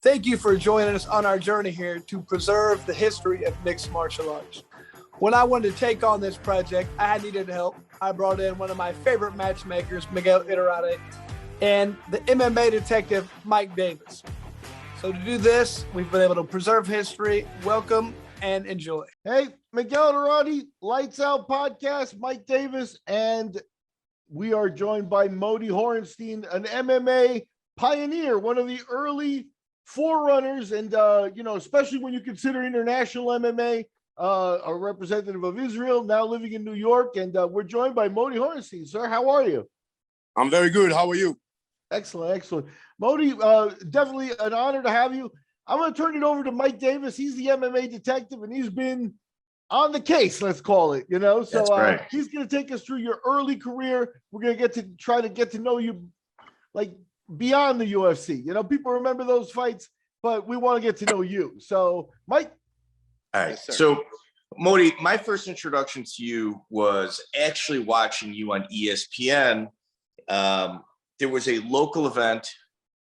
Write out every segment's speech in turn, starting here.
Thank you for joining us on our journey here to preserve the history of mixed martial arts. When I wanted to take on this project, I needed help. I brought in one of my favorite matchmakers, Miguel Iturrate, and the MMA detective, Mike Davis. So to do this, we've been able to preserve history. Welcome and enjoy. Hey, Miguel Iturrate, Lights Out Podcast, Mike Davis, and we are joined by Moti Horenstein, an MMA pioneer, one of the early forerunners, and especially when you consider international MMA, a representative of Israel, now living in New York, and we're joined by Moti Horenstein. Sir, how are you? I'm very good. How are you? Excellent. Moti, definitely an honor to have you. I'm going to turn it over to Mike Davis. He's the MMA detective, and he's been on the case, let's call it, So he's going to take us through your early career. We're going to try to get to know you like beyond the UFC. People remember those fights, but we want to get to know you. So, Mike. All right. Yes, so, Moti, my first introduction to you was actually watching you on ESPN. There was a local event,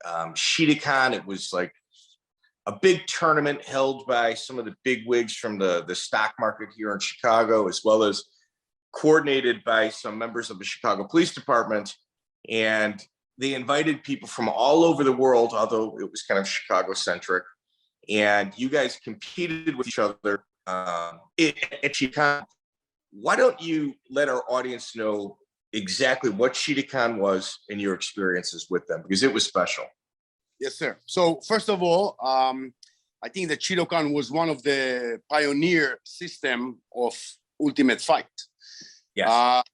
Shidokan. It was like a big tournament held by some of the big wigs from the stock market here in Chicago, as well as coordinated by some members of the Chicago Police Department. And they invited people from all over the world, although it was kind of Chicago-centric. And you guys competed with each other at Shidokan. Why don't you let our audience know exactly what Shidokan was and your experiences with them, because it was special. Yes, sir. So first of all, I think that Shidokan was one of the pioneer system of Ultimate Fight. Yes.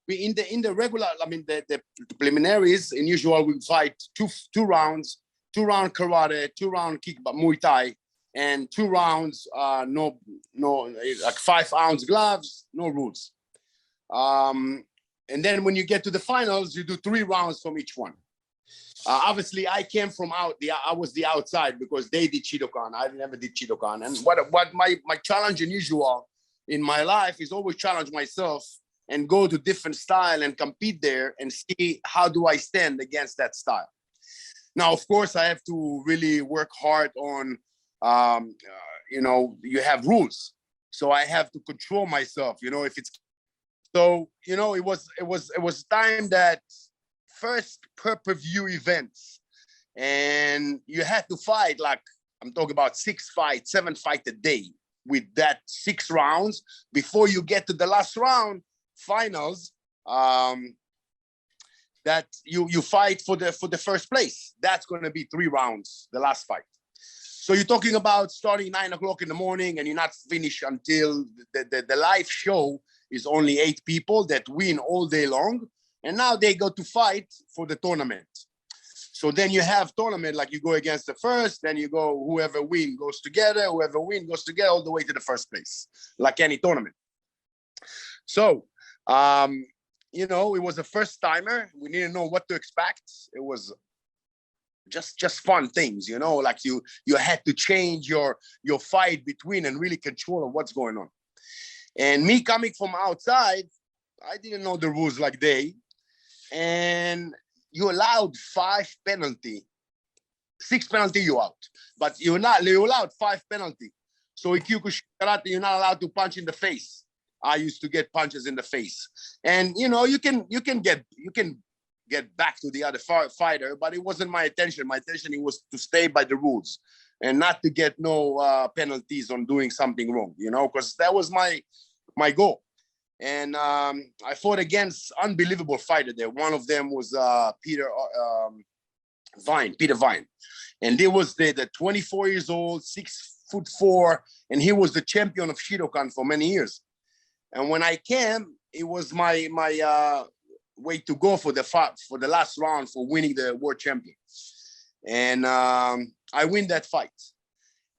In the regular, the preliminaries, in usual, we fight two rounds, 2-round karate, 2-round kickboxing, Muay Thai, and 2 rounds, no, like 5-ounce gloves, no rules. And then when you get to the finals, you do 3 rounds from each one. Obviously, I came from I was the outside because they did Shidokan. I never did Shidokan. And what my challenge in usual in my life is always challenge myself and go to different style and compete there and see how do I stand against that style. Now, of course, I have to really work hard on, you have rules. So I have to control myself, if it's, so, it was time that first pay-per-view events, and you had to fight, like, I'm talking about 6 fights, 7 fights a day with that 6 rounds before you get to the last round finals, that you fight for the first place. That's going to be 3 rounds, the last fight. So you're talking about starting 9 o'clock in the morning, and you're not finished until the live show is only 8 people that win all day long. And now they go to fight for the tournament. So then you have tournament, like you go against the first, then you go, whoever win goes together, all the way to the first place, like any tournament. So, it was a first timer. We didn't know what to expect. It was just fun things, like you had to change your fight between and really control what's going on. And me coming from outside, I didn't know the rules like they. And you allowed 5 penalty, 6 penalty you out, but you allowed 5 penalty. So in Kyokushin karate, you're not allowed to punch in the face. I used to get punches in the face, and you can get back to the other fighter, but it wasn't my intention. My intention was to stay by the rules and not to get no penalties on doing something wrong, because that was my goal. And I fought against unbelievable fighter there. One of them was Peter Vine. And he was the 24 years old, 6'4", and he was the champion of Shidokan for many years. And when I came, it was my way to go for the last round for winning the world champion. And I win that fight.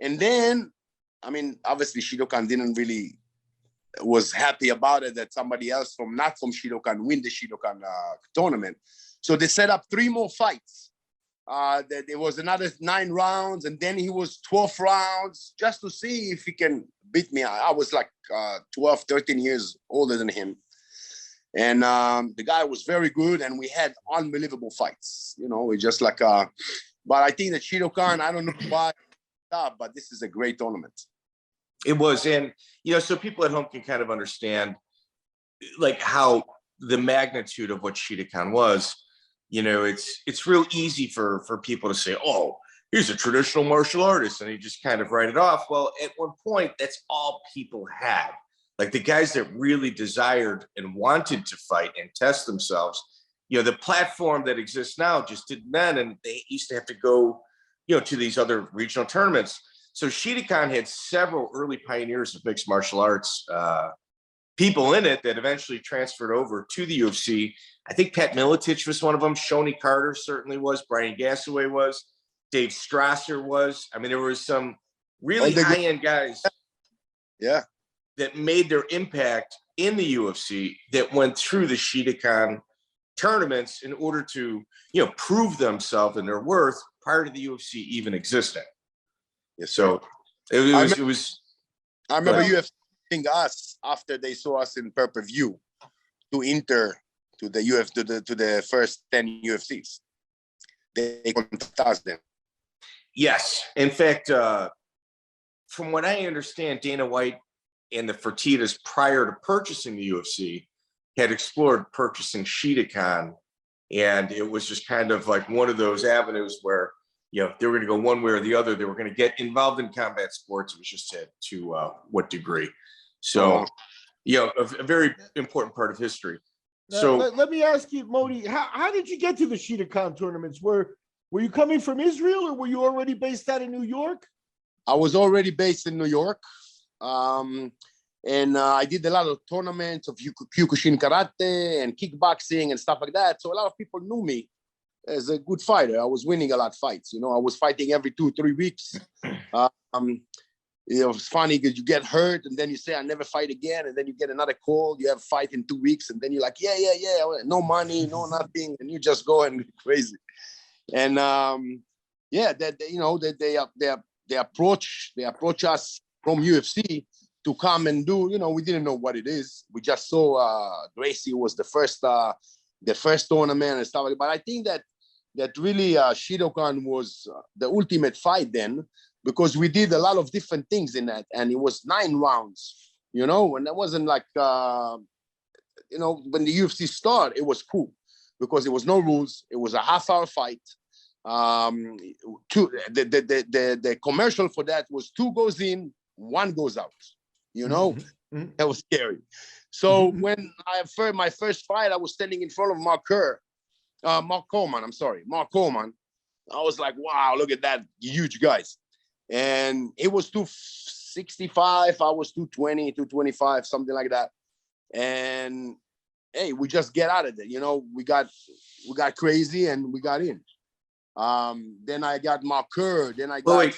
And then, obviously Shidokan didn't really was happy about it that somebody else not from Shidokan win the Shidokan tournament. So they set up 3 more fights. There was another 9 rounds, and then he was 12 rounds just to see if he can beat me. I was like 12, 13 years older than him. And the guy was very good, and we had unbelievable fights. We just like But I think that Shidokan, I don't know why, but this is a great tournament. It was, and so people at home can kind of understand, like, how the magnitude of what Shidokan was. It's real easy for people to say, "Oh, he's a traditional martial artist," and you just kind of write it off. Well, at one point, that's all people had. Like the guys that really desired and wanted to fight and test themselves. The platform that exists now just didn't then, and they used to have to go, to these other regional tournaments. So Shidokan had several early pioneers of mixed martial arts people in it that eventually transferred over to the UFC. I think Pat Miletich was one of them. Shoney Carter certainly was. Brian Gassaway was. Dave Strasser was. I mean, there was some really high-end guys that made their impact in the UFC that went through the Shidokan tournaments in order to, prove themselves and their worth prior to the UFC even existing. Yeah, so it was. I remember UFC asking us after they saw us in pay-per-view to enter to the to the first 10 UFCs. They contacted them. Yes, in fact, from what I understand, Dana White and the Fertittas, prior to purchasing the UFC, had explored purchasing Shidokan, and it was just kind of like one of those avenues where they were going to go one way or the other. They were going to get involved in combat sports. It was just to what degree. So, a very important part of history. So let me ask you, Moti, how did you get to the Shidokan tournaments? Were you coming from Israel, or were you already based out of New York? I was already based in New York. And I did a lot of tournaments of Kyokushin karate and kickboxing and stuff like that. So a lot of people knew me as a good fighter. I was winning a lot of fights. I was fighting every 2-3 weeks. It was funny because you get hurt and then you say, "I never fight again." And then you get another call. You have a fight in 2 weeks. And then you're like, yeah. No money, no nothing. And you just go and go crazy. And they approach us from UFC to come and do, we didn't know what it is. We just saw Gracie was the first tournament and stuff like that. But I think that really Shidokan was the ultimate fight then, because we did a lot of different things in that, and it was 9 rounds, and that wasn't like, when the UFC started, it was cool because there was no rules. It was a half-hour fight. The commercial for that was 2 goes in, 1 goes out. That was scary. So when my first fight, I was standing in front of Mark Coleman. I was like, wow, look at that, huge guys. And it was 265. I was 220, 225, something like that. And hey, we just get out of it. We got crazy and we got in. Then I got Mark Kerr. Then I got.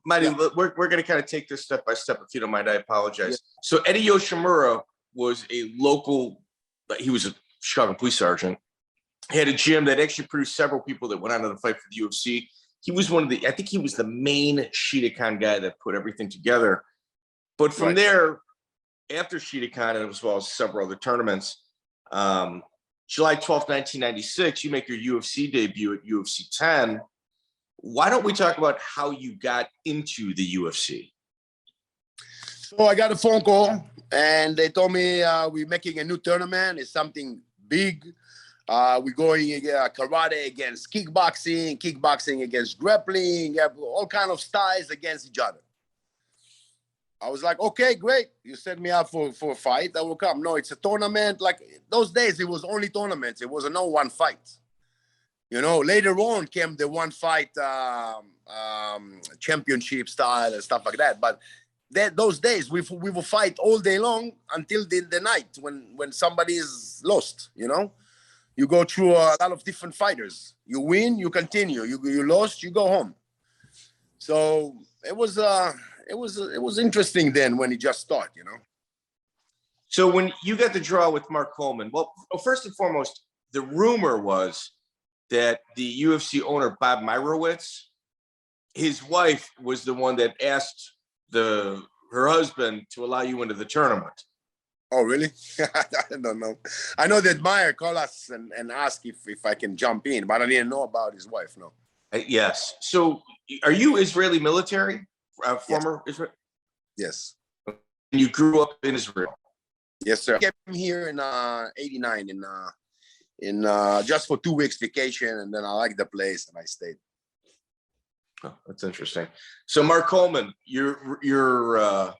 Moti, we're going to kind of take this step by step. If you don't mind, I apologize. Yeah. So Eddie Yoshimura was a local. He was a Chicago police sergeant. He had a gym that actually produced several people that went on to fight for the UFC. He was I think he was the main Shidokan guy that put everything together. But from there, after Shidokan, and as well as several other tournaments, July 12th, 1996, you make your UFC debut at UFC 10. Why don't we talk about how you got into the UFC? So I got a phone call, and they told me we're making a new tournament. It's something big. We're going karate against kickboxing against grappling, all kind of styles against each other. I was like, okay, great. You set me up for a fight. I will come. No, it's a tournament. Like those days, it was only tournaments. It was no one fight. Later on came the one fight championship style and stuff like that. But those days, we will fight all day long until the night when somebody is lost, You go through a lot of different fighters. You win, you continue. You lost, you go home. So it was interesting then when it just started, So when you got the draw with Mark Coleman, well, first and foremost, the rumor was that the UFC owner, Bob Myrowitz, his wife was the one that asked her husband to allow you into the tournament. Oh, really? I don't know. I know that Meyer called us and asked if I can jump in, but I didn't know about his wife, no. Yes. So are you Israeli military? Former Israel? Yes. You grew up in Israel? Yes, sir. I came here in '89 in just for 2 weeks vacation, and then I liked the place and I stayed. Oh, that's interesting. So Mark Coleman, you're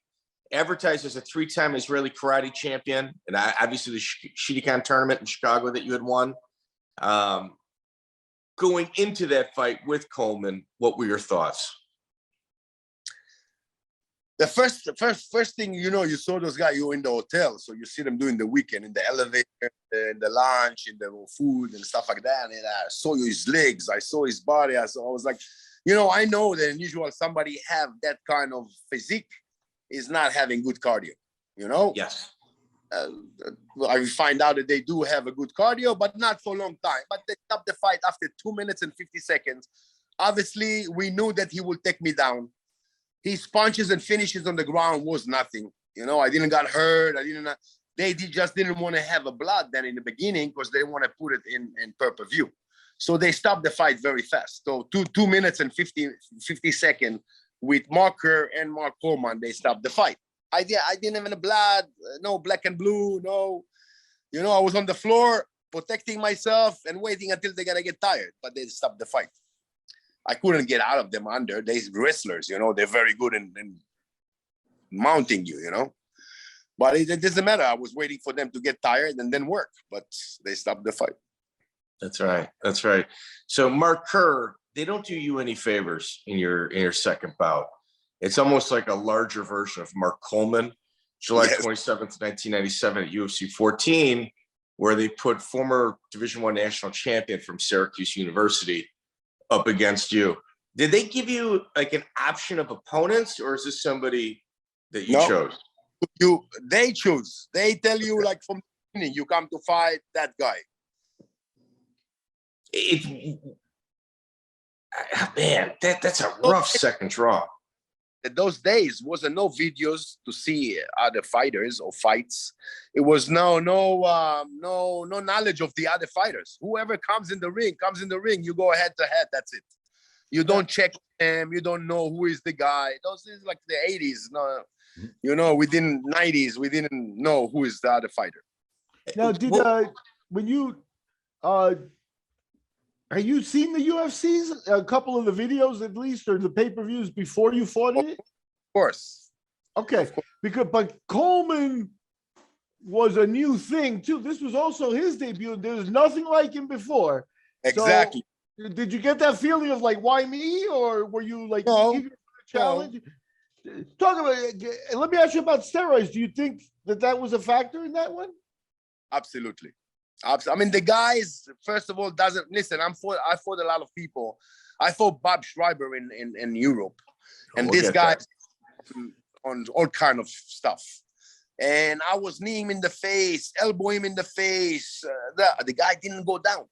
advertised as a 3-time Israeli karate champion, and obviously the Shidokan tournament in Chicago that you had won. Going into that fight with Coleman, what were your thoughts? The first thing, you saw those guys. You were in the hotel, so you see them doing the weekend in the elevator, in the lunch, in the food and stuff like that. And I saw his legs, I saw his body. I was like, I know that unusual somebody have that kind of physique is not having good cardio. Yes. I find out that they do have a good cardio, but not for a long time. But they stopped the fight after 2 minutes and 50 seconds. Obviously, we knew that he would take me down. His punches and finishes on the ground was nothing. I didn't get hurt. They just didn't want to have a blood then in the beginning because they want to put it in pay-per-view. So they stopped the fight very fast. So 2 minutes and 50 seconds with Mark Kerr and Mark Coleman, they stopped the fight. I didn't have any blood, no black and blue, no. I was on the floor protecting myself and waiting until they're gonna get tired, but they stopped the fight. I couldn't get out of them under. They're wrestlers, they're very good in mounting you, But it doesn't matter. I was waiting for them to get tired and then work, but they stopped the fight. That's right. That's right. So Mark Kerr, they don't do you any favors in your second bout. It's almost like a larger version of Mark Coleman, July 27th, 1997 at UFC 14, where they put former Division I national champion from Syracuse University up against you. Did they give you like an option of opponents, or is this somebody that you chose? They choose. They tell you like from the beginning, you come to fight that guy. Man, that's a rough second draw. Those days wasn't no videos to see other fighters or fights. It was no knowledge of the other fighters. Whoever comes in the ring, you go head to head. That's it. You don't check them. You don't know who is the guy. Those is like the 80s. No, within 90s, we didn't know who is the other fighter. Now, when you have you seen the UFCs? A couple of the videos, at least, or the pay-per-views before you fought it? Of course. Okay, but Coleman was a new thing too. This was also his debut. There was nothing like him before. Exactly. So, did you get that feeling of like, why me, or were you like eager for the challenge? No. Talk about. Let me ask you about steroids. Do you think that was a factor in that one? Absolutely. I mean, the guys, first of all, doesn't listen. I fought a lot of people. I fought Bob Schrijber in Europe, and this guy on all kind of stuff. And I was kneeing him in the face, elbow him in the face. The guy didn't go down,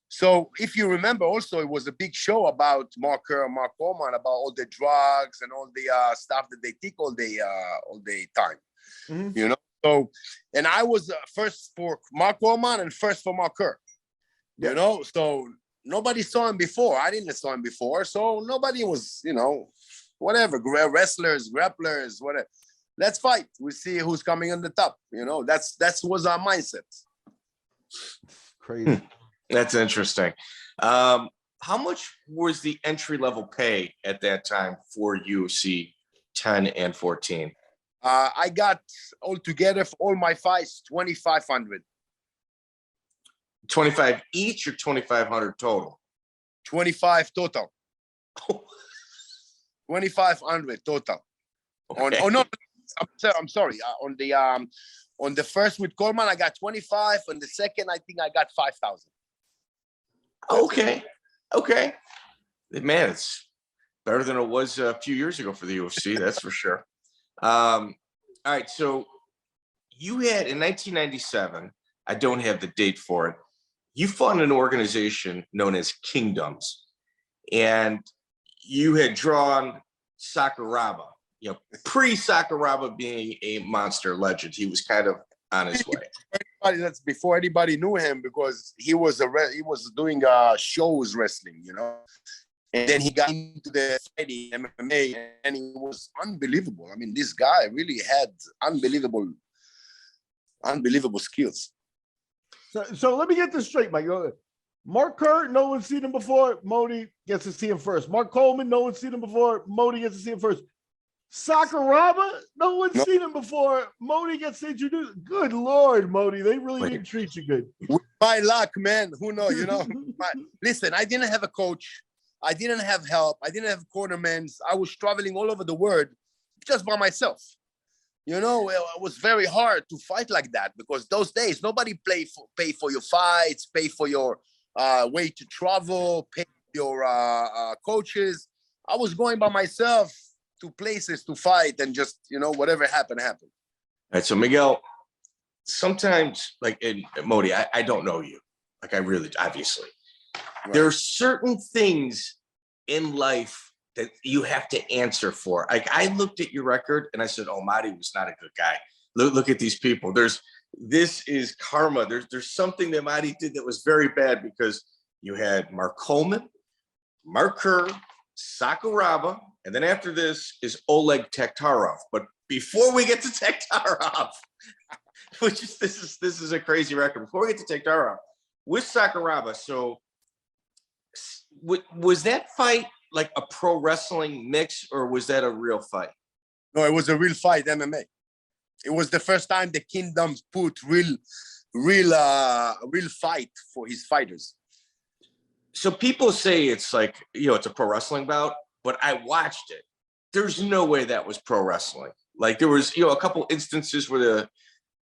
So if you remember, also it was a big show about Mark Kerr and Mark Coleman, about all the drugs and all the stuff that they take all the time, Mm-hmm. So, and I was first for Mark Coleman and first for Mark Kerr, so nobody saw him before. I didn't saw him before. So nobody was, whatever, wrestlers, grapplers, whatever. Let's fight. We see who's coming on the top. That was our mindset. Crazy. That's interesting. How much was the entry level pay at that time for UFC 10 and 14? I got altogether for all my fights, 2,500. 25 each or 2,500 total? 25 total. 2,500 total. Okay. I'm sorry. On the first with Coleman, I got 25. On the second, I think I got 5,000. Okay. Man, it's better than it was a few years ago for the UFC. That's for sure. All right, so you had in 1997, I don't have the date for it, you fought in an organization known as Kingdoms, and you had drawn Sakuraba, pre-Sakuraba being a monster legend. He was kind of on his way. That's before anybody knew him, because he was doing shows wrestling, you know. And then he got into the fighting MMA, and he was unbelievable. I mean, this guy really had unbelievable skills. So let me get this straight, Mike. Mark Kerr, no one's seen him before. Moti gets to see him first. Mark Coleman, no one's seen him before. Moti gets to see him first. Sakuraba, no one's seen him before. Moti gets introduced. Good Lord, Moti, they really didn't treat you good. With my luck, man. Who knows? You know. Listen, I didn't have a coach. I didn't have help. I didn't have cornermen. I was traveling all over the world just by myself. You know, it was very hard to fight like that, because those days nobody pay for your fights, pay for your way to travel, pay your coaches. I was going by myself to places to fight, and just, you know, whatever happened. All right, so Miguel, sometimes, like in Moti, I don't know you. Like, I really, obviously. Right. There are certain things in life that you have to answer for. Like, I looked at your record and I said, oh, Moti was not a good guy. Look at these people. This is karma. There's something that Moti did that was very bad, because you had Mark Coleman, Mark Kerr, Sakuraba, and then after this is Oleg Taktarov. But before we get to Taktarov, this is a crazy record. Before we get to Taktarov, with Sakuraba, so was that fight like a pro wrestling mix, or was that a real fight? No, it was a real fight, MMA. It was the first time the Kingdom put real fight for his fighters. So people say it's like, you know, it's a pro wrestling bout, but I watched it. There's no way that was pro wrestling. Like, there was, you know, a couple instances where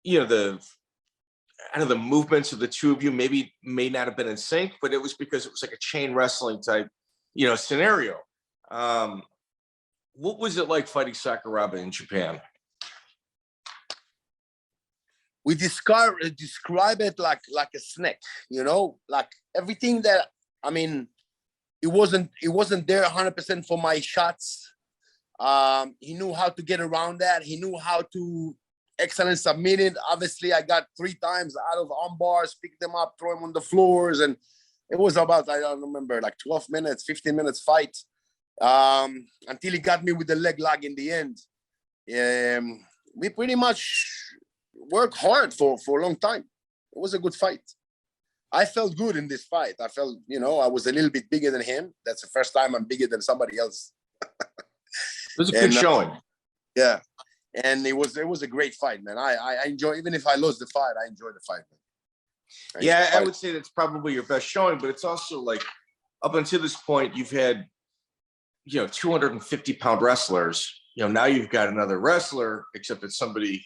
the movements of the two of you may not have been in sync, but it was because it was like a chain wrestling type, you know, scenario. What was it like fighting Sakuraba in Japan? We describe it like a snake, you know, like everything that, I mean, it wasn't there 100% for my shots. He knew how to get around that. He knew how to excellent submit it. Obviously, I got 3 times out of arm bars, pick them up, throw them on the floors, and it was about, I don't remember, like 12 minutes, 15 minutes fight, until he got me with the leg lock in the end. We pretty much worked hard for a long time. It was a good fight. I felt good in this fight. I felt, you know, I was a little bit bigger than him. That's the first time I'm bigger than somebody else. It was a good showing. Yeah. And it was a great fight, man. I enjoy, even if I lost the fight, I enjoy the fight, man. I would say that's probably your best showing, but it's also like, up until this point, you've had, you know, 250-pound wrestlers. You know, now you've got another wrestler, except it's somebody,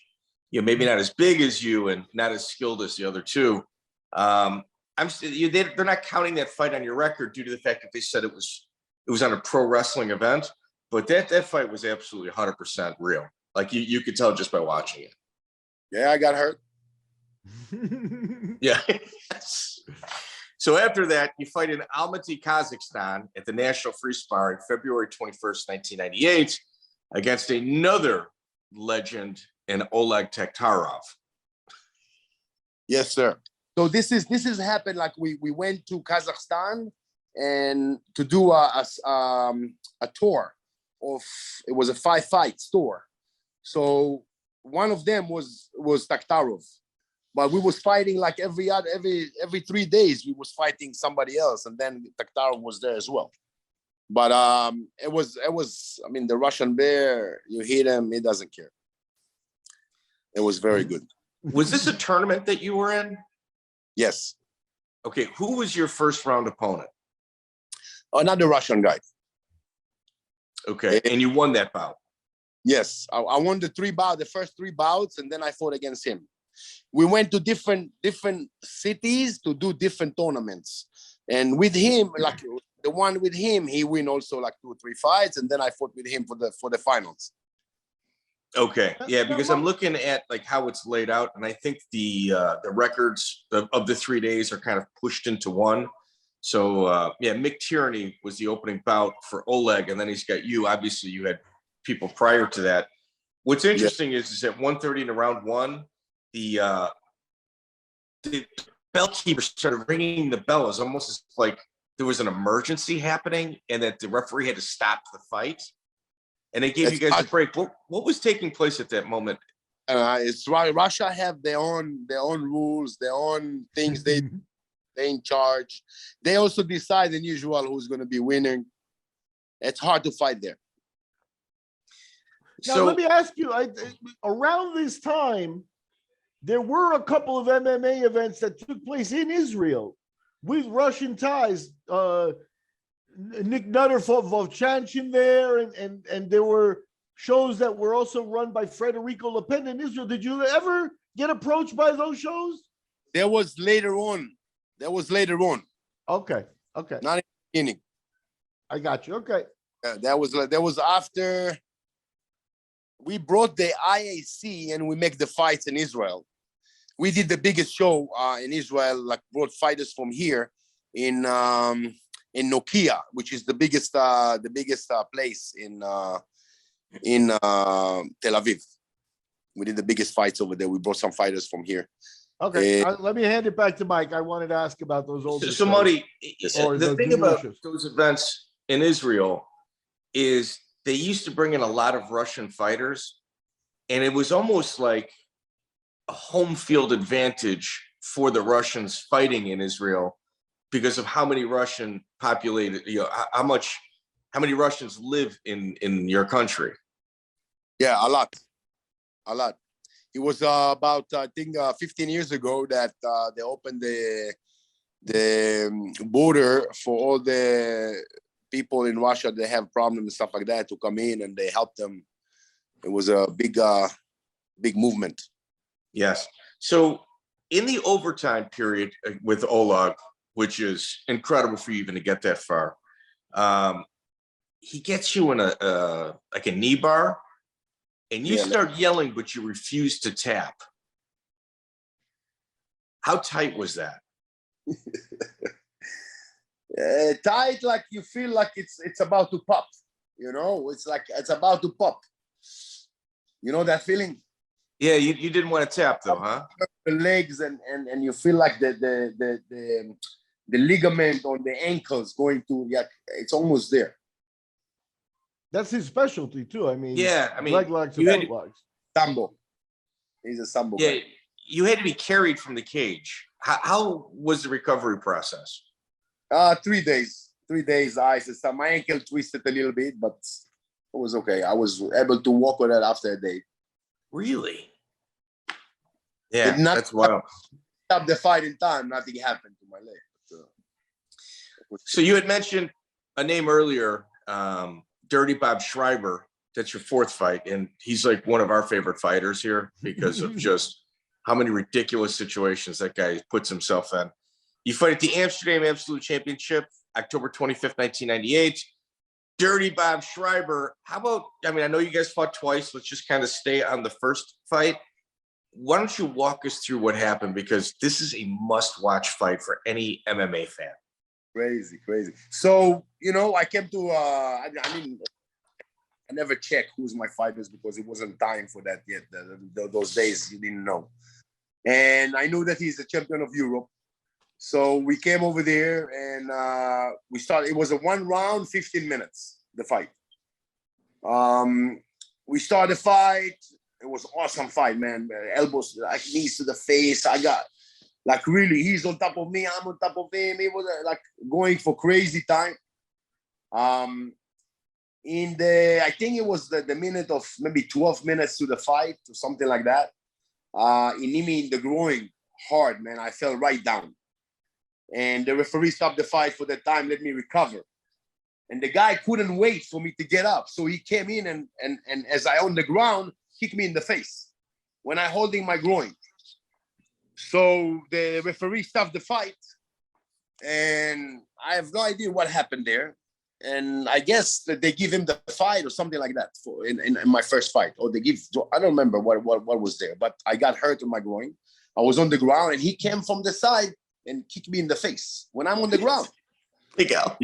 you know, maybe not as big as you and not as skilled as the other two. They're not counting that fight on your record due to the fact that they said it was on a pro wrestling event, but that fight was absolutely 100% real. Like, you could tell just by watching it. Yeah, I got hurt. Yeah. So after that, you fight in Almaty, Kazakhstan at the National Free Sparring, February 21st, 1998, against another legend in Oleg Taktarov. Yes, sir. So this is happened, like we went to Kazakhstan and to do a tour of, it was a 5 fights tour. So one of them was Taktarov, but we was fighting like every 3 days we was fighting somebody else, and then Taktarov was there as well. But it was I mean, the Russian bear, you hit him, he doesn't care. It was very good. Was this a tournament that you were in? Yes. Okay, who was your first round opponent? Another Russian guy. Okay, and you won that bout. Yes, I won the first 3 bouts, and then I fought against him. We went to different cities to do different tournaments, and with him, like the one with him, he win also like 2 or 3 fights, and then I fought with him for the finals. Okay, yeah, because I'm looking at like how it's laid out, and I think the records of the 3 days are kind of pushed into one. So yeah, Mick Tierney was the opening bout for Oleg, and then he's got you. Obviously, you had people prior to that. What's interesting is at 1:30 in round 1, the the bell keeper started ringing the bell. It was almost like there was an emergency happening and that the referee had to stop the fight. And they gave you guys a break. What was taking place at that moment? It's right. Russia have their own rules, their own things. They in charge. They also decide, in usual, who's going to be winning. It's hard to fight there. Now, let me ask you, around this time, there were a couple of MMA events that took place in Israel with Russian ties. Nick Nutter fought Vovchanchin there, and there were shows that were also run by Federico Le Pen in Israel. Did you ever get approached by those shows? There was later on. Okay. Not in the beginning. I got you. Okay. That was after we brought the IAC and we make the fights in Israel. We did the biggest show in Israel, like brought fighters from here in Nokia, which is the biggest place in Tel Aviv. We did the biggest fights over there. We brought some fighters from here. Okay, let me hand it back to Mike. I wanted to ask about those old. So Moti, the thing about those events in Israel is they used to bring in a lot of Russian fighters, and it was almost like a home field advantage for the Russians fighting in Israel because of how many Russian populated, how many Russians live in your country. Yeah, a lot. It was about, I think, 15 years ago that they opened the border for all the people in Russia that have problems and stuff like that to come in, and they helped them. It was a big movement. Yes. So in the overtime period with Oleg, which is incredible for you even to get that far, he gets you in a knee bar. And you start yelling, but you refuse to tap. How tight was that? Tight, like you feel like it's about to pop. It's like it's about to pop. You know that feeling? Yeah, you didn't want to tap though, huh? The legs and you feel like the ligament on the ankles going to, it's almost there. That's his specialty too. I mean, leg locks and foot locks. Sambo. He's a sambo. Yeah, guy. You had to be carried from the cage. How was the recovery process? 3 days. 3 days. My ankle twisted a little bit, but it was okay. I was able to walk with it after a day. Really? Yeah, that's wild. Stop the fight in time. Nothing happened to my leg. So you had mentioned a name earlier. Dirty Bob Schrijber, that's your fourth fight, and he's like one of our favorite fighters here because of just how many ridiculous situations that guy puts himself in. You fight at the Amsterdam Absolute Championship, October 25th, 1998. Dirty Bob Schrijber, how about, I know you guys fought twice. Let's just kind of stay on the first fight. Why don't you walk us through what happened? Because this is a must-watch fight for any MMA fan. Crazy. So, I came to, I never checked who's my fighters because it wasn't time for that yet. Those days, you didn't know. And I knew that he's the champion of Europe. So we came over there and we started. It was a 1 round, 15 minutes, the fight. We started the fight. It was an awesome fight, man. Elbows, like knees to the face. I got, like, really, he's on top of me, I'm on top of him. It was like going for crazy time. I think it was the minute of maybe 12 minutes to the fight or something like that. He hit me in the groin hard, man. I fell right down. And the referee stopped the fight for that time, let me recover. And the guy couldn't wait for me to get up. So he came in and as I on the ground, kicked me in the face when I holding my groin. So the referee stopped the fight, and I have no idea what happened there. And I guess that they give him the fight or something like that for in my first fight, or they I don't remember what was there, but I got hurt on my groin. I was on the ground, and he came from the side and kicked me in the face when I'm on the ground. Miguel,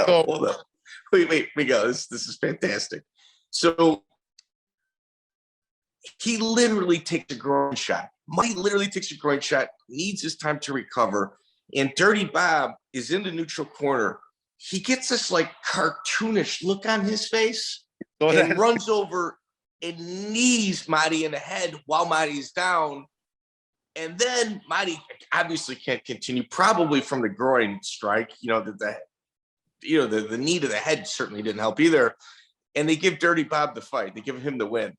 hold up. Wait, Miguel, this is fantastic. So he literally takes a groin shot Marty literally takes a groin shot, needs his time to recover, and Dirty Bob is in the neutral corner. He gets this like cartoonish look on his face and runs over and knees Marty in the head while Marty's down. And then Marty obviously can't continue, probably from the groin strike. The knee to the head certainly didn't help either. And they give Dirty Bob the fight. They give him the win.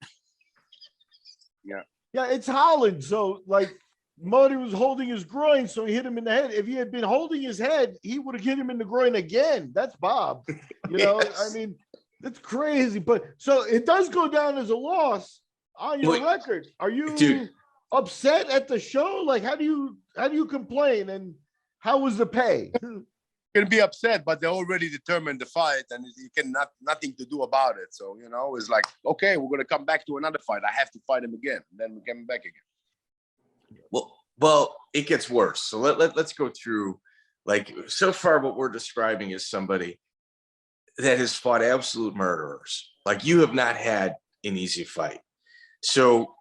Yeah, it's Holland. So like Moti was holding his groin, so he hit him in the head. If he had been holding his head, he would have hit him in the groin again. That's Bob. Yes. I mean, that's crazy. But so it does go down as a loss on your record. Are you upset at the show? Like, how do you complain? And how was the pay? Can be upset, but they already determined the fight, and you can nothing to do about it. So it's like, okay, we're gonna come back to another fight. I have to fight him again, and then we come back again. Well, it gets worse. So let's go through. Like, so far, what we're describing is somebody that has fought absolute murderers. Like, you have not had an easy fight. So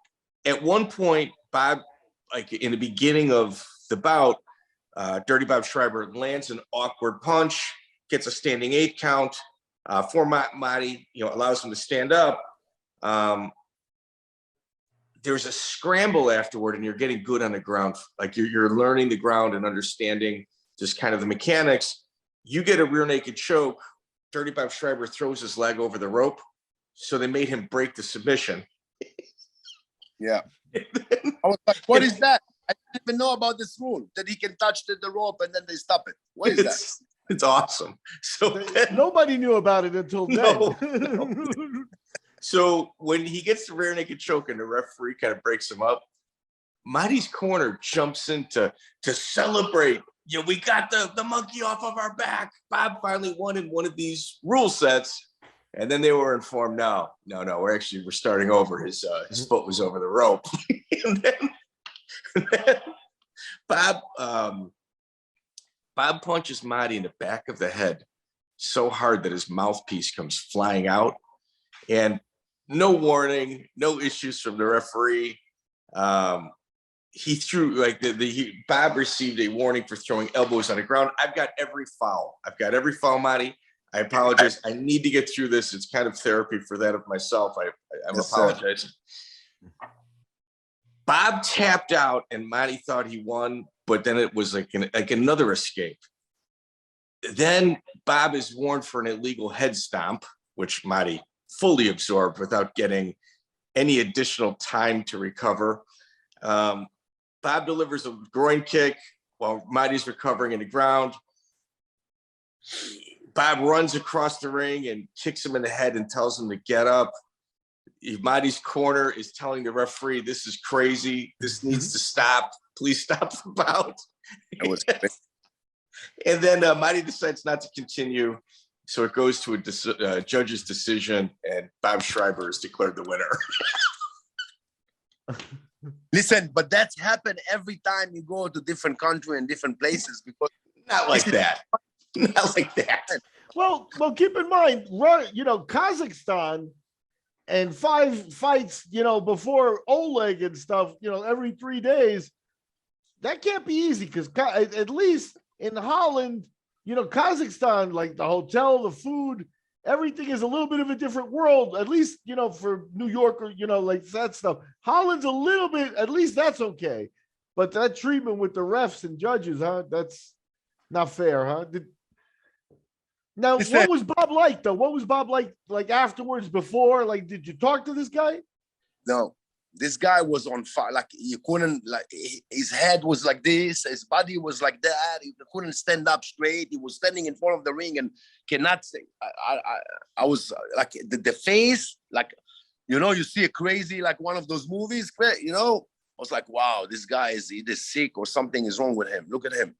at one point, Bob, like in the beginning of the bout, Dirty Bob Schrijber lands an awkward punch, gets a standing 8 count. For Marty, allows him to stand up. There's a scramble afterward, and you're getting good on the ground. Like you're learning the ground and understanding just kind of the mechanics. You get a rear naked choke. Dirty Bob Schrijber throws his leg over the rope, so they made him break the submission. Yeah. I was like, what is that? I didn't even know about this rule, that he can touch the rope and then they stop it. What is that? It's awesome. So nobody knew about it until then. No. So when he gets the rear naked choke and the referee kind of breaks him up, Marty's corner jumps in to celebrate. We got the monkey off of our back. Bob finally won in one of these rule sets. And then they were informed, no, we're starting over. His foot was over the rope. and then Bob punches Marty in the back of the head so hard that his mouthpiece comes flying out. And no warning, no issues from the referee. He threw Bob received a warning for throwing elbows on the ground. I've got every foul, Marty. I apologize. I need to get through this. It's kind of therapy for that of myself. I'm apologizing. Bob tapped out, and Marty thought he won, but then it was like another escape. Then Bob is warned for an illegal head stomp, which Marty fully absorbed without getting any additional time to recover. Bob delivers a groin kick while Marty's recovering in the ground. Bob runs across the ring and kicks him in the head and tells him to get up. Marty's corner is telling the referee, this is crazy. This needs to stop. Please stop the bout. And then Marty decides not to continue. So it goes to a judge's decision, and Bob Schrijber is declared the winner. Listen, but that's happened every time you go to different country and different places, because not like that. Not like that. Well, keep in mind, Kazakhstan and 5 fights, before Oleg and stuff, every 3 days, that can't be easy, because at least in Holland, Kazakhstan, like the hotel, the food, everything is a little bit of a different world, at least, for New York or, like that stuff. Holland's a little bit, at least that's okay. But that treatment with the refs and judges, that's not fair, huh? Now, what was Bob like, though? What was Bob like afterwards, before? Like, did you talk to this guy? No, this guy was on fire. Like, you couldn't, like, his head was like this, his body was like that. He couldn't stand up straight. He was standing in front of the ring and cannot say. I was like, the face, like, you see a crazy, like one of those movies, I was like, wow, this guy is either sick or something is wrong with him. Look at him.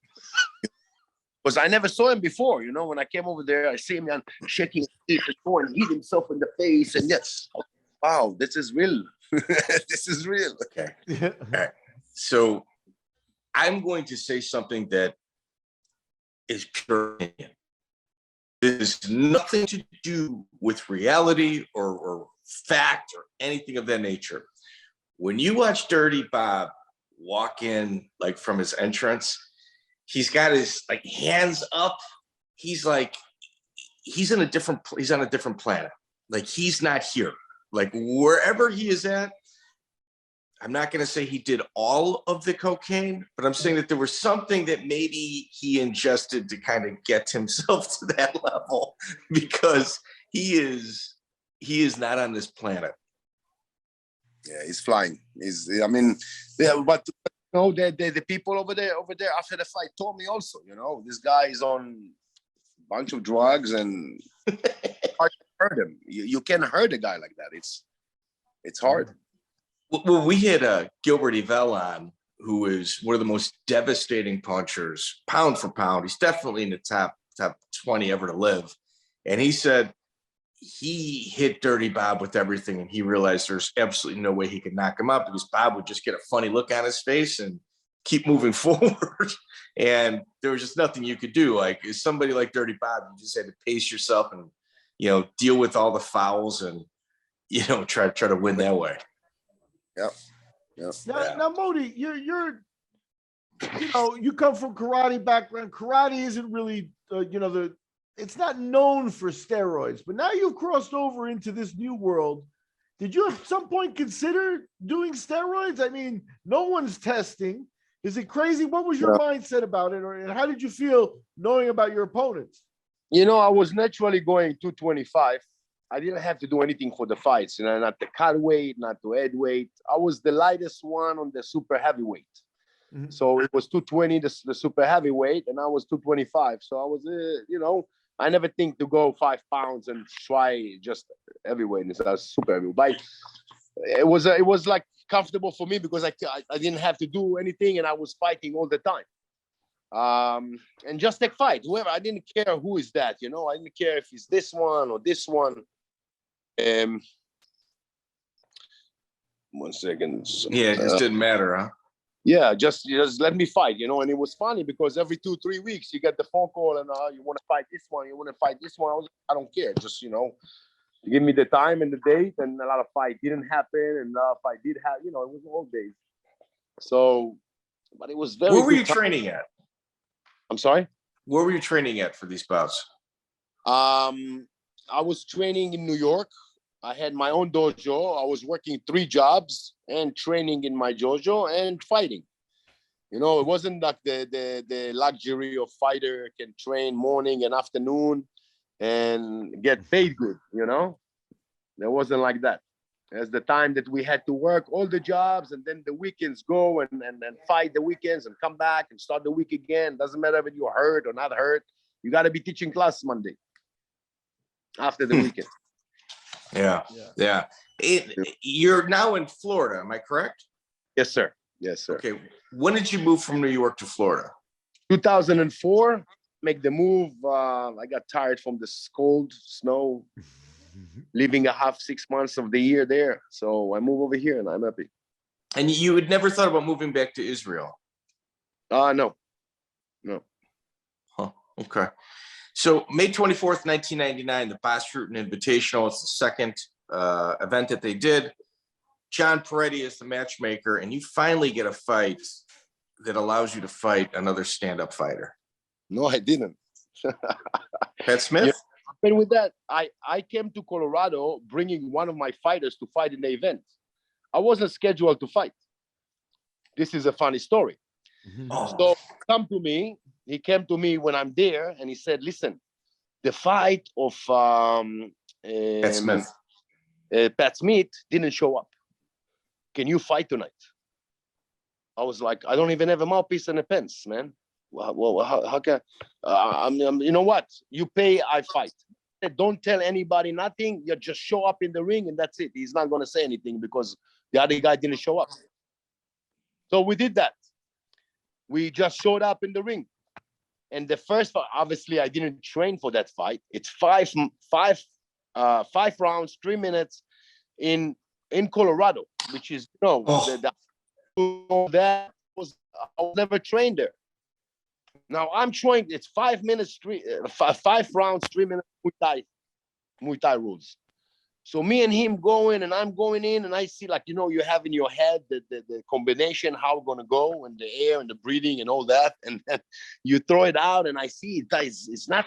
Because I never saw him before, when I came over there, I see him shaking his teeth and hit himself in the face. And yes, wow, this is real. This is real. Okay. All right. So I'm going to say something that is pure opinion. This has nothing to do with reality or fact or anything of that nature. When you watch Dirty Bob walk in like from his entrance. He's got his like hands up. He's like, he's on a different planet. Like he's not here. Like wherever he is at, I'm not going to say he did all of the cocaine, but I'm saying that there was something that maybe he ingested to kind of get himself to that level, because he is not on this planet. Yeah, he's flying. I mean, yeah, but you know, the people over there after the fight told me also, you know, this guy is on a bunch of drugs and hard to hurt him. You can't hurt a guy like that. It's hard. Well, we had Gilbert Yvel on, who is one of the most devastating punchers, pound for pound. He's definitely in the top 20 ever to live. And he said he hit Dirty Bob with everything, and he realized there's absolutely no way he could knock him out, because Bob would just get a funny look on his face and keep moving forward. And there was just nothing you could do. Like, as somebody like Dirty Bob, you just had to pace yourself and, you know, deal with all the fouls and, you know, try to win that way. Yep. Yep. Now, Moti, you're you know, you come from karate background. Karate isn't really it's not known for steroids, but now you've crossed over into this new world. Did you at some point consider doing steroids? I mean, no one's testing. Is it crazy? What was your mindset about it, and how did you feel knowing about your opponents? You know, I was naturally going 225. I didn't have to do anything for the fights, you know, not the cut weight, not the head weight. I was the lightest one on the super heavyweight. Mm-hmm. So it was 220, the super heavyweight, and I was 225. So I was, you know, I never think to go 5 pounds and try just heavyweight instead of super heavyweight. But it was like comfortable for me because I didn't have to do anything, and I was fighting all the time. And just take fight, whoever. I didn't care who is that, you know. I didn't care if it's this one or this one. 1 second. Yeah, it just didn't matter, huh? Yeah, just let me fight, you know. And it was funny because every 2-3 weeks you get the phone call and you want to fight this one, you want to fight this one. I was like, I don't care, just, you know, give me the time and the date. And a lot of fight didn't happen, and a lot of fight did happen. You know, it was all days. So, but it was very. Where were you training at? I'm sorry? Where were you training at for these bouts? I was training in New York. I had my own dojo. I was working 3 jobs and training in my dojo and fighting. You know, it wasn't like the luxury of fighter can train morning and afternoon and get paid good, you know? It wasn't like that. There's the time that we had to work all the jobs, and then the weekends go and fight the weekends and come back and start the week again. Doesn't matter if you're hurt or not hurt. You got to be teaching class Monday after the weekend. Yeah. You're now in Florida, am I correct? Yes, sir. Yes, sir. Okay. When did you move from New York to Florida? 2004. Make the move. I got tired from the cold snow. Living 6 months of the year there. So I moved over here and I'm happy. And you had never thought about moving back to Israel? No. Huh. Okay. So May 24th, 1999, the Boss Rutan Invitational. It's the second event that they did. John Peretti is the matchmaker, and you finally get a fight that allows you to fight another stand-up fighter. No, I didn't. Pat Smith? Yeah. And with that, I came to Colorado bringing one of my fighters to fight in the event. I wasn't scheduled to fight. This is a funny story. Oh. So he came to me when I'm there, and he said, listen, the fight of Pat Smith didn't show up. Can you fight tonight? I was like, I don't even have a mouthpiece and a pants, man. Well, how can you know what? You pay, I fight. Don't tell anybody nothing. You just show up in the ring and that's it. He's not going to say anything because the other guy didn't show up. So we did that. We just showed up in the ring. And the first fight, obviously, I didn't train for that fight. It's five rounds, 3 minutes in Colorado, which is, you know, that was, I was never trained there. Now I'm trained. It's 5 minutes, 5 rounds, 3 minutes Muay Thai rules. So me and him going, and I'm going in, and I see, like, you know, you have in your head the combination, how we're gonna go, and the air and the breathing and all that, and then you throw it out, and I see it's not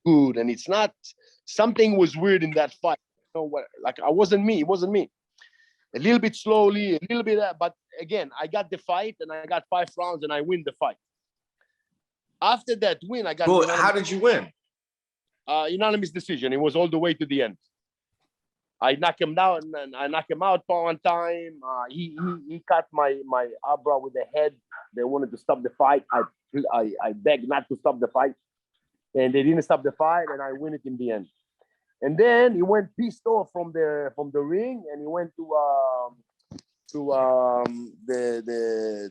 good, and it's not, something was weird in that fight. You know what? Like, it wasn't me. A little bit slowly, a little bit, but again, I got the fight, and I got 5 rounds, and I win the fight. After that win, I got. Well, how did you win? Unanimous decision. It was all the way to the end. I knock him down, and I knock him out for one time. He cut my eyebrow with the head. They wanted to stop the fight. I begged not to stop the fight, and they didn't stop the fight, and I win it in the end. And then he went pissed off from the ring, and he went to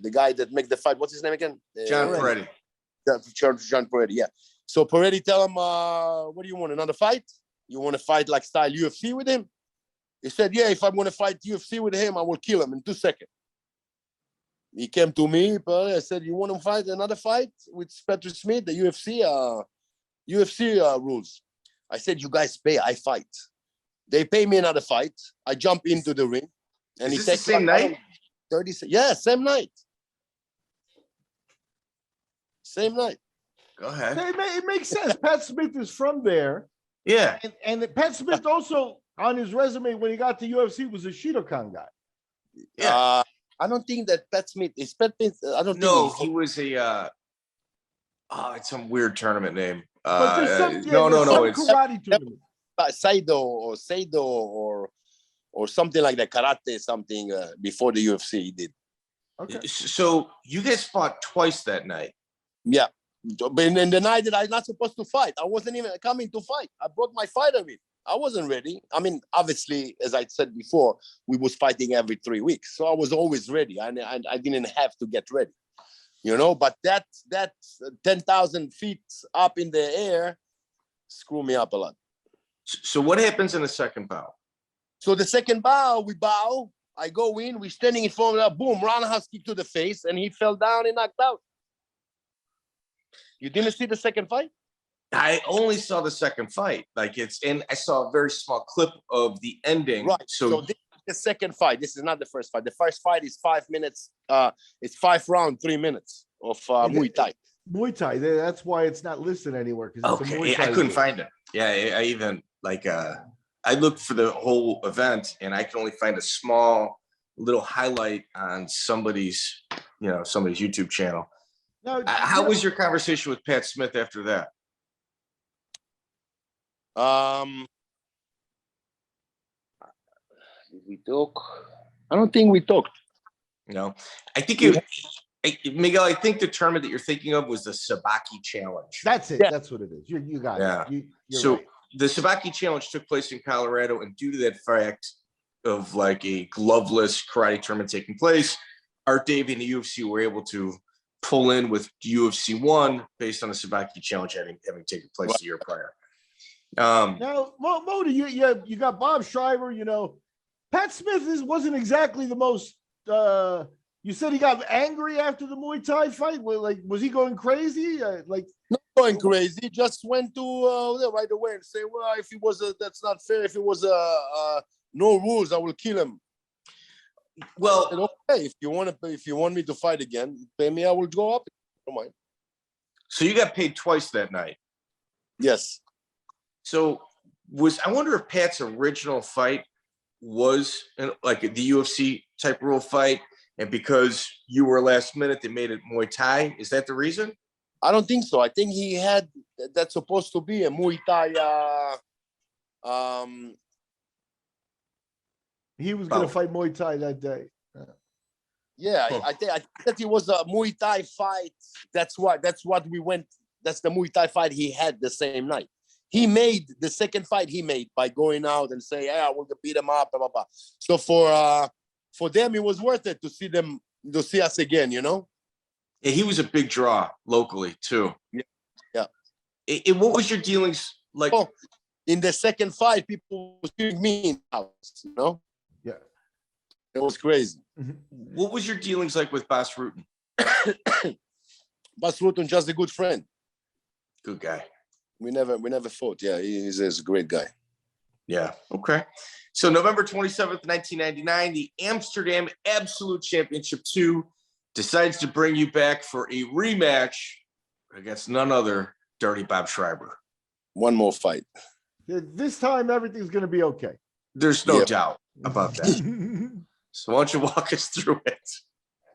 the guy that make the fight. What's his name again? John Peretti. John Peretti. Yeah. So Peretti tell him, "What do you want? Another fight? You want to fight like style UFC with him?" He said, "Yeah, if I'm going to fight UFC with him, I will kill him in 2 seconds." He came to me, but I said, "You want to fight another fight with Patrick Smith, the UFC rules?" I said, "You guys pay, I fight." They pay me another fight. I jump into the ring. And Is this the same night? 30. Yeah, same night. Same night. Go ahead. It makes sense. Pat Smith is from there. Yeah. And Pat Smith also, on his resume, when he got to UFC, was a Shidokan guy. Yeah. I don't think that Pat Smith is Pat Smith. I don't know. think he was a it's some weird tournament name. But there's some, no, it's karate tournament. Saido or something like that, karate something before the UFC he did. Okay. So you guys fought twice that night. Yeah. But in the night that I'm not supposed to fight, I wasn't even coming to fight. I brought my fighter in. I wasn't ready. I mean, obviously, as I said before, we was fighting every 3 weeks. So I was always ready. I didn't have to get ready, you know, but that 10,000 feet up in the air screwed me up a lot. So what happens in the second bout? So the second bow, we bow. I go in. We're standing in front of that. Boom, roundhouse kick to the face, and he fell down and knocked out. You didn't see the second fight? I only saw the second fight. And I saw a very small clip of the ending. Right. So this is the second fight. This is not the first fight. The first fight is 5 minutes. It's 5 rounds, 3 minutes of Muay Thai. Muay Thai. That's why it's not listed anywhere. Okay, I couldn't find it. Yeah, I even I looked for the whole event, and I can only find a small little highlight on somebody's YouTube channel. Now, how was your conversation with Pat Smith after that? Did we talk? I don't think we talked. No, I think Miguel, I think the tournament that you're thinking of was the Sabaki Challenge. That's it. Yeah. That's what it is. You got it. You're right. The Sabaki Challenge took place in Colorado, and due to that fact of like a gloveless karate tournament taking place, Art Davey and the UFC were able to pull in with UFC 1 based on the Sabaki Challenge having taken place the year prior. Now, Moti, you got Bob Schrijber. You know, Pat Smith wasn't exactly the most. You said he got angry after the Muay Thai fight. Was he going crazy? Not going crazy. Just went to right away and say, "Well, if it was that's not fair. If it was no rules, I will kill him." Well, I said, okay, if you want me to fight again, pay me. I will go up. Don't mind. So you got paid twice that night. Yes. So I wonder if Pat's original fight was like the UFC type rule fight, and because you were last minute, they made it Muay Thai. Is that the reason? I don't think so. I think he had that's supposed to be a Muay Thai. He was going to fight Muay Thai that day. Yeah, I think that it was a Muay Thai fight. That's what we went. That's the Muay Thai fight he had the same night. He made the second fight he made by going out and say, "Yeah, I want to beat him up." Blah, blah, blah. So for them, it was worth it to see us again. You know. Yeah, he was a big draw locally too. Yeah. What was your dealings like? Oh, in the second fight, people were shooting me in the house. You know. Yeah. It was crazy. What was your dealings like with Bas Rutten? Bas Rutten, just a good friend. Good guy. We never fought. Yeah, he's a great guy. Yeah. Okay. So November 27th, 1999, the Amsterdam Absolute Championship 2 decides to bring you back for a rematch against none other Dirty Bob Schrijber. One more fight. This time, everything's going to be okay. There's no doubt about that. So why don't you walk us through it?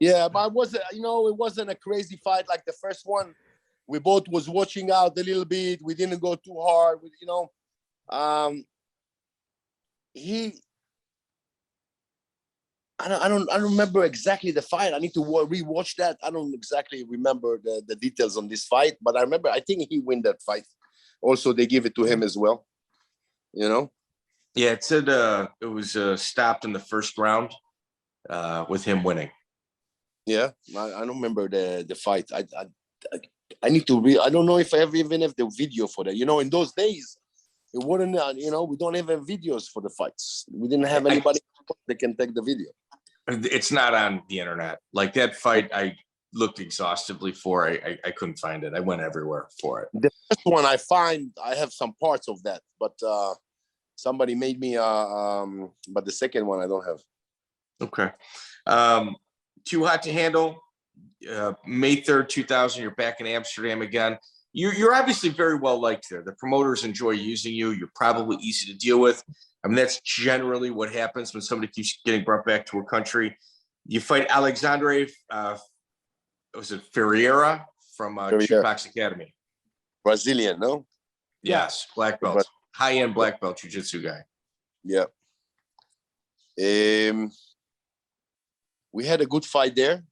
Yeah, but it wasn't a crazy fight like the first one. We both was watching out a little bit. We didn't go too hard. I don't remember exactly the fight. I need to rewatch that. I don't exactly remember the details on this fight, but I think he win that fight. Also, they give it to him as well. Yeah, it said it was stopped in the first round with him winning. Yeah, I don't remember the fight. I need to I don't know if I even have the video for that. In those days, it wouldn't. We don't have videos for the fights. We didn't have anybody that can take the video. It's not on the internet. Like that fight, I looked exhaustively for. I couldn't find it. I went everywhere for it. The first one I have some parts of that, but somebody made me. But the second one I don't have. Okay. Too Hot to Handle. May 3rd, 2000. You're back in Amsterdam again. You're obviously very well liked there. The promoters enjoy using you. You're probably easy to deal with. I mean, that's generally what happens when somebody keeps getting brought back to a country. You fight Alexandre, was it Ferreira from Kickbox Academy? Brazilian, no? Yes, black belt. High-end black belt jiu-jitsu guy. Yeah. We had a good fight there.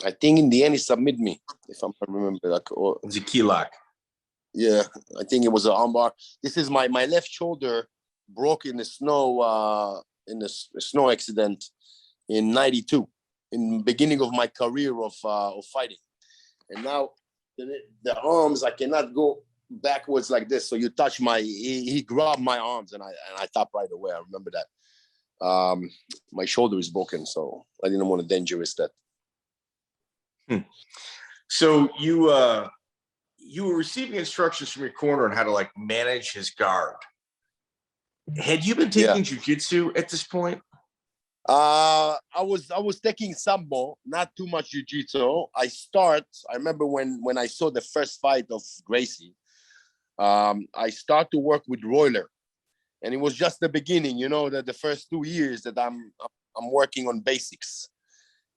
I think in the end he submitted me, if I remember. It was a key lock. Yeah, I think it was an armbar. This is my left shoulder broke in the snow accident in '92, in the beginning of my career of fighting. And now the arms, I cannot go backwards like this. So you touch he grabbed my arms and I tapped right away. I remember that. My shoulder is broken, so I didn't want to dangerous that. So you were receiving instructions from your corner on how to manage his guard. Had you been taking jiu-jitsu at this point? I was taking sambo, not too much jiu-jitsu. I remember when I saw the first fight of Gracie, I started to work with Royler. And it was just the beginning, the first 2 years that I'm working on basics.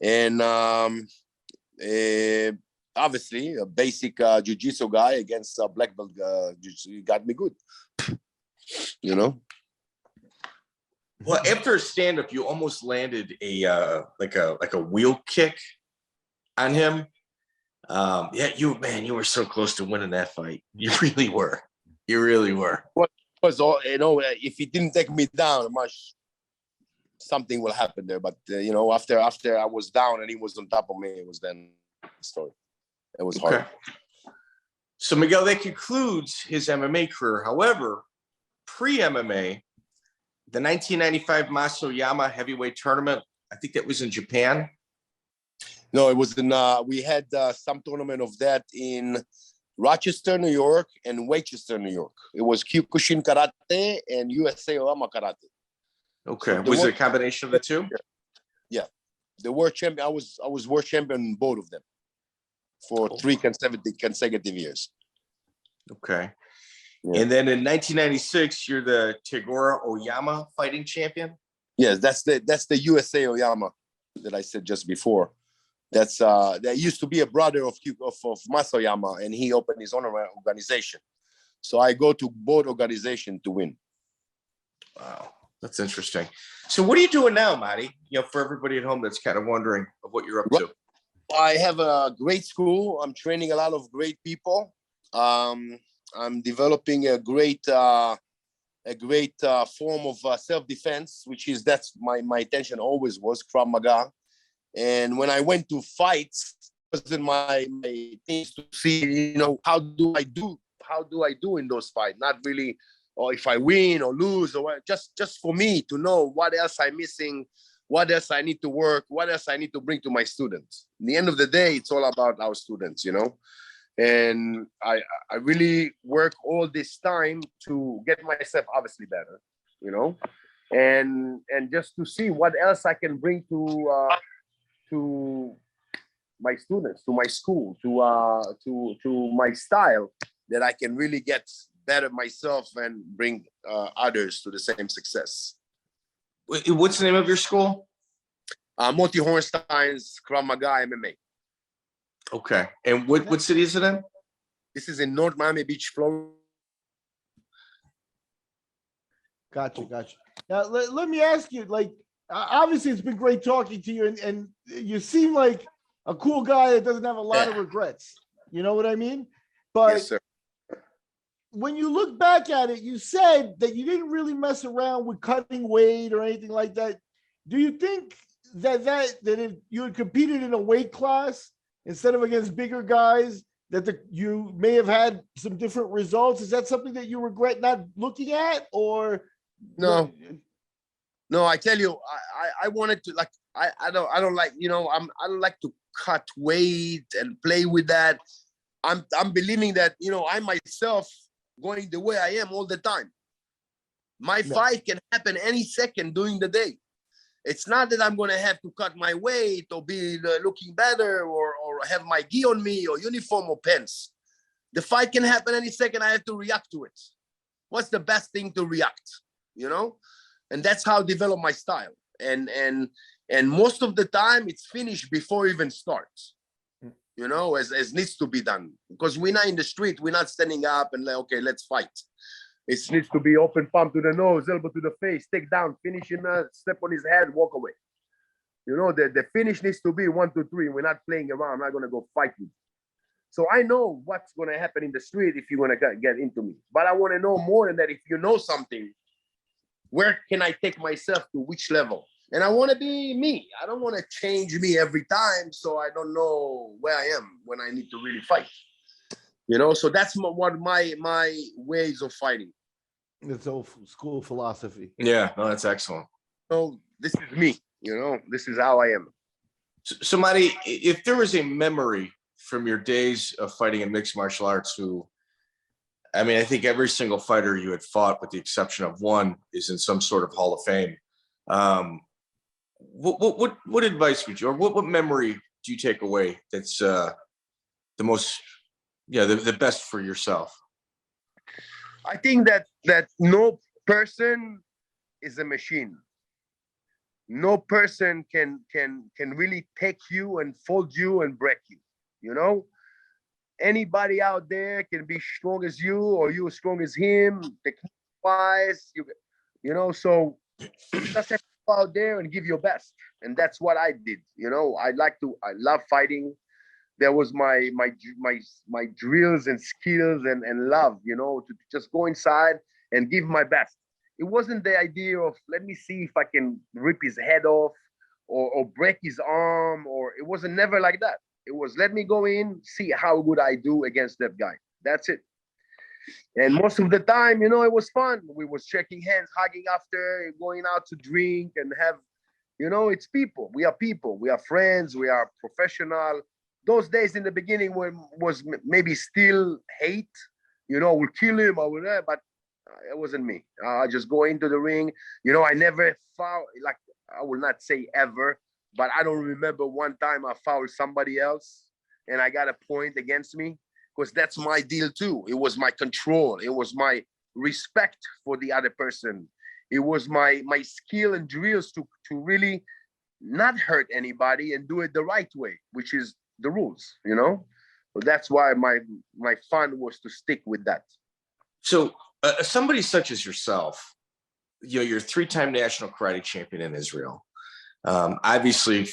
And obviously, a basic jiu-jitsu guy against a black belt jiu-jitsu got me good. Well, after a stand-up, you almost landed a wheel kick on him. You were so close to winning that fight. You really were. You really were. Was all if he didn't take me down, something will happen there. But after I was down and he was on top of me, it was then the story. It was hard. So Miguel, that concludes his MMA career. However, pre-MMA, the 1995 Masoyama heavyweight tournament, I think that was in Japan. No, it was in. We had some tournament of that in Rochester, New York, and Westchester, New York. It was Kyokushin Karate and USA Oyama Karate. Okay, so was it a combination of the two? Yeah, the world champion. I was world champion in both of them for 3 consecutive years. Okay, and then in 1996, you're the Tegora Oyama fighting champion. Yes, that's the USA Oyama that I said just before. That's there used to be a brother of Masoyama, and he opened his own organization. So I go to both organizations to win. Wow, that's interesting. So what are you doing now, Moti? For everybody at home that's kind of wondering of what you're up to. I have a great school. I'm training a lot of great people. I'm developing a great form of self-defense, that's my intention always was, Krav Maga. And when I went to fights, it wasn't my things to see, how do I do in those fights? Not really, or if I win or lose, or what, just for me to know what else I'm missing, what else I need to work, what else I need to bring to my students. In the end of the day, it's all about our students, And I really work all this time to get myself obviously better, you know, and just to see what else I can bring to my students, to my school, to my style, that I can really get better myself and bring others to the same success. What's the name of your school? Moti Horenstein's Krav Maga MMA. Okay. And what city is it in? This is in North Miami Beach, Florida. Gotcha. Now, let me ask you, like, obviously it's been great talking to you, and you seem like a cool guy that doesn't have a lot of regrets. You know what I mean? But yes, sir. When you look back at it, you said that you didn't really mess around with cutting weight or anything like that. Do you think that if you had competed in a weight class instead of against bigger guys, that you may have had some different results? Is that something that you regret not looking at, or no? No, I tell you, I wanted to, like, I don't like, you know, I don't like to cut weight and play with that. I'm believing that, you know, I myself going the way I am all the time. My fight can happen any second during the day. It's not that I'm going to have to cut my weight or be looking better or have my gi on me or uniform or pants. The fight can happen any second. I have to react to it. What's the best thing to react? You know, and that's how I develop my style. And most of the time it's finished before it even starts. You know, as needs to be done, because we're not in the street. We're not standing up and like, okay, let's fight. It needs to be open palm to the nose, elbow to the face, take down, finish him, step on his head, walk away. You know, the finish needs to be 1, 2, 3. We're not playing around. I'm not going to go fight you. So I know what's going to happen in the street if you're going to get into me. But I want to know more than that. If you know something, where can I take myself to which level? And I want to be me. I don't want to change me every time, so I don't know where I am when I need to really fight. You know, so that's what my ways of fighting. It's old school philosophy. Yeah, no, that's excellent. So this is me. You know, this is how I am. So, Moti, if there was a memory from your days of fighting in mixed martial arts, I mean, I think every single fighter you had fought, with the exception of one, is in some sort of Hall of Fame. What advice would you, or what memory do you take away that's the most, the best for yourself? I think that no person is a machine. No person can really take you and fold you and break you. You know, anybody out there can be strong as you, or you as strong as him, technique-wise. You know, so just have to go out there and give your best, and that's what I did. You know, I love fighting. There was my drills and skills and love, you know, to just go inside and give my best. It wasn't the idea of, let me see if I can rip his head off or break his arm, or it wasn't never like that. It was, let me go in, see how good I do against that guy. That's it. And most of the time, you know, it was fun. We was shaking hands, hugging after, going out to drink and have, you know, it's people. We are friends. We are professional. Those days in the beginning was maybe still hate, you know, we'll kill him or whatever, but it wasn't me. I just go into the ring. You know, I never foul, like, I will not say ever, but I don't remember one time I fouled somebody else and I got a point against me, because that's my deal too. It was my control. It was my respect for the other person. It was my skill and drills to really not hurt anybody and do it the right way, which is the rules, you know? So that's why my fun was to stick with that. So somebody such as yourself, you know, you're a 3-time national karate champion in Israel. Obviously,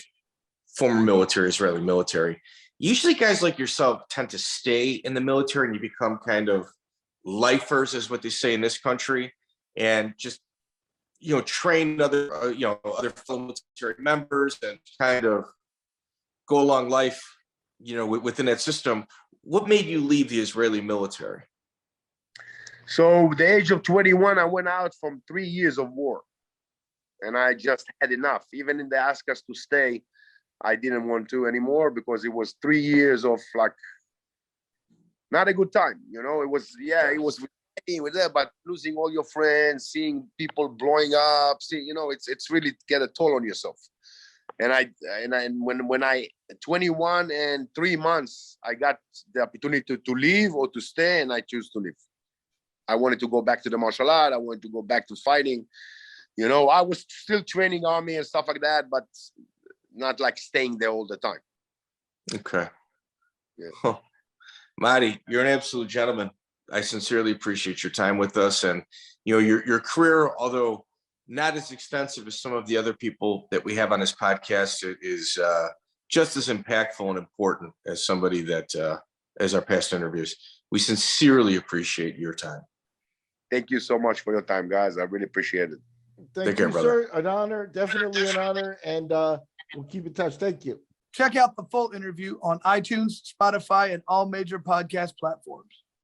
former military, Israeli military. Usually guys like yourself tend to stay in the military and you become kind of lifers, is what they say in this country, and just, you know, train other military members and kind of go along life, you know, within that system. What made you leave the Israeli military? So the age of 21, I went out from 3 years of war, and I just had enough. Even if they asked us to stay, I didn't want to anymore, because it was 3 years of like not a good time. You know, it was with that, but losing all your friends, seeing people blowing up, it's really get a toll on yourself. And when I 21 and 3 months, I got the opportunity to leave or to stay, and I choose to leave. I wanted to go back to the martial art. I wanted to go back to fighting. You know, I was still training army and stuff like that, but not like staying there all the time. Okay. Yeah. Huh. Moti, you're an absolute gentleman. I sincerely appreciate your time with us, and your career, although not as extensive as some of the other people that we have on this podcast, is just as impactful and important as somebody that as our past interviews. We sincerely appreciate your time. Thank you so much for your time, guys. I really appreciate it. Thank you, sir. An honor, definitely an honor, and we'll keep in touch. Thank you. Check out the full interview on iTunes, Spotify, and all major podcast platforms.